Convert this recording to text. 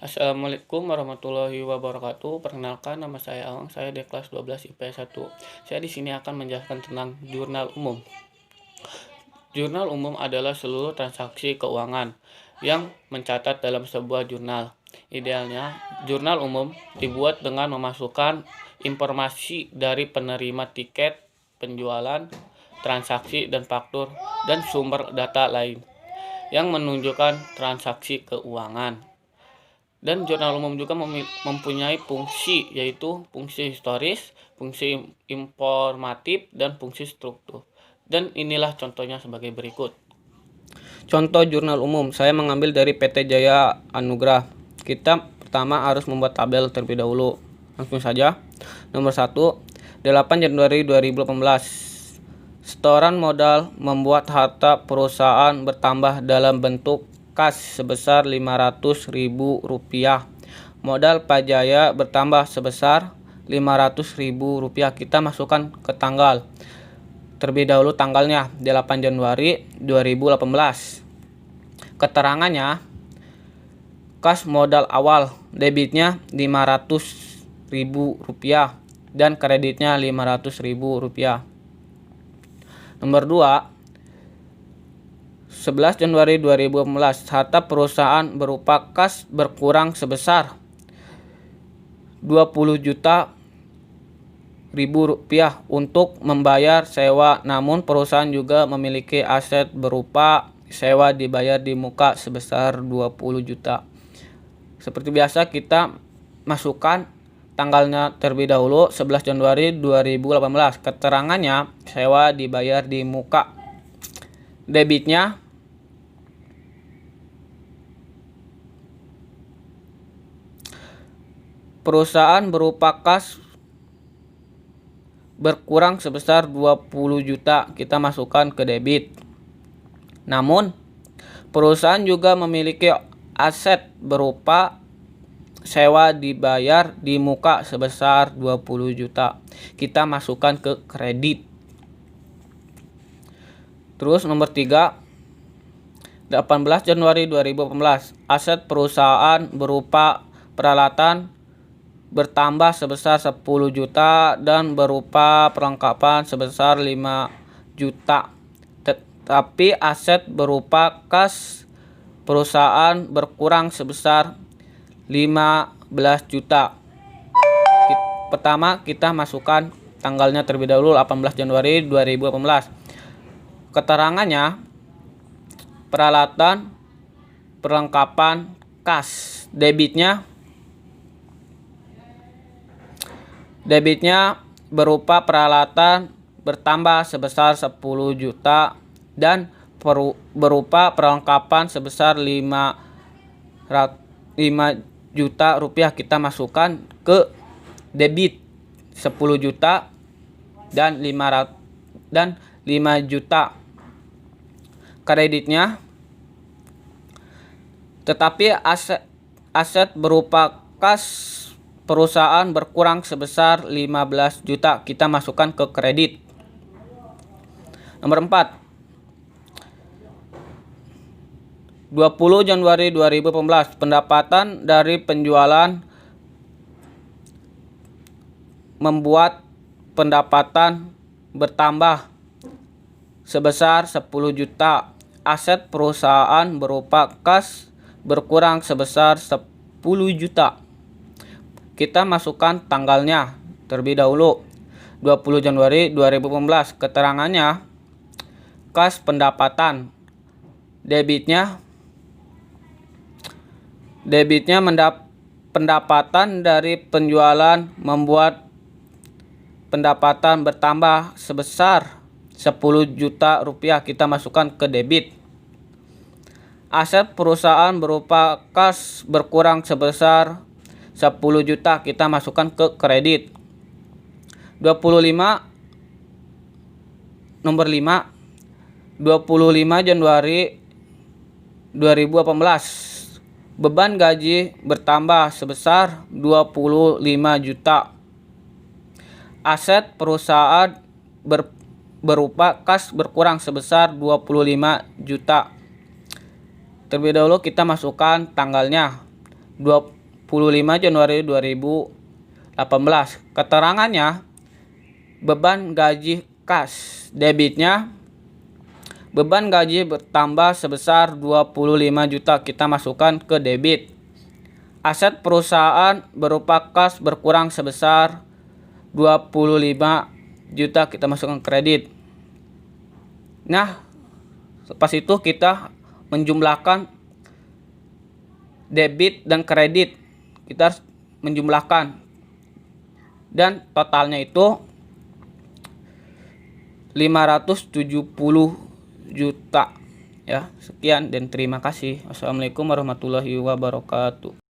Assalamualaikum warahmatullahi wabarakatuh. Perkenalkan, nama saya Awang. Saya di kelas 12 IPS 1. Saya di sini akan menjelaskan tentang jurnal umum. Jurnal umum adalah seluruh transaksi keuangan yang mencatat dalam sebuah jurnal. Idealnya, jurnal umum dibuat dengan memasukkan informasi dari penerima tiket, penjualan, transaksi dan faktur, dan sumber data lain yang menunjukkan transaksi keuangan. Dan jurnal umum juga mempunyai fungsi, yaitu fungsi historis, fungsi informatif, dan fungsi struktur. Dan inilah contohnya sebagai berikut. Contoh jurnal umum, saya mengambil dari PT Jaya Anugrah. Kita pertama harus membuat tabel terlebih dahulu. Langsung saja. Nomor 1, 8 Januari 2018. Setoran modal membuat harta perusahaan bertambah dalam bentuk kas sebesar Rp500.000. Modal Pajaya bertambah sebesar Rp500.000. Kita masukkan ke tanggal. Terlebih dahulu tanggalnya 8 Januari 2018. Keterangannya, kas modal awal debitnya Rp500.000 dan kreditnya Rp500.000. Nomor 2, 11 Januari 2018, harta perusahaan berupa kas berkurang sebesar Rp20.000.000 untuk membayar sewa. Namun perusahaan juga memiliki aset berupa sewa dibayar di muka sebesar 20 juta. Seperti biasa kita masukkan tanggalnya terlebih dahulu 11 Januari 2018. Keterangannya sewa dibayar di muka. Debitnya perusahaan berupa kas berkurang sebesar 20 juta. Kita masukkan ke debit. Namun perusahaan juga memiliki aset berupa sewa dibayar di muka sebesar 20 juta. Kita masukkan ke kredit. Terus nomor 3, 18 Januari 2018, aset perusahaan berupa peralatan bertambah sebesar 10 juta dan berupa perlengkapan sebesar 5 juta. Tetapi aset berupa kas perusahaan berkurang sebesar 15 juta. Pertama kita masukkan tanggalnya terlebih dahulu 18 Januari 2018. Keterangannya peralatan perlengkapan kas. Debitnya berupa peralatan bertambah sebesar 10 juta dan berupa perlengkapan sebesar 5 juta rupiah. Kita masukkan ke debit 10 juta dan 5 juta. Kreditnya, tetapi aset berupa kas perusahaan berkurang sebesar 15 juta. Kita masukkan ke kredit. Nomor 4, 20 Januari 2018, pendapatan dari penjualan membuat pendapatan bertambah sebesar 10 juta. Aset perusahaan berupa kas berkurang sebesar 10 juta. Kita masukkan tanggalnya terlebih dahulu 20 Januari 2018. Keterangannya kas pendapatan. Debitnya pendapatan dari penjualan membuat pendapatan bertambah sebesar 10 juta rupiah. Kita masukkan ke debit. Aset perusahaan berupa kas berkurang sebesar 10 juta. Kita masukkan ke kredit. Nomor 5, 25 Januari 2018, beban gaji bertambah sebesar 25 juta. Aset perusahaan berupa kas berkurang sebesar 25 juta. Terlebih dahulu kita masukkan tanggalnya 25 Januari 2018. Keterangannya, beban gaji kas. Debitnya, beban gaji bertambah sebesar 25 juta, kita masukkan ke debit. Aset perusahaan berupa kas berkurang sebesar 25 juta, kita masukkan kredit. Nah, pas itu kita menjumlahkan debit dan kredit. Kita harus menjumlahkan. Dan totalnya itu 570 juta. Ya, sekian dan terima kasih. Wassalamualaikum warahmatullahi wabarakatuh.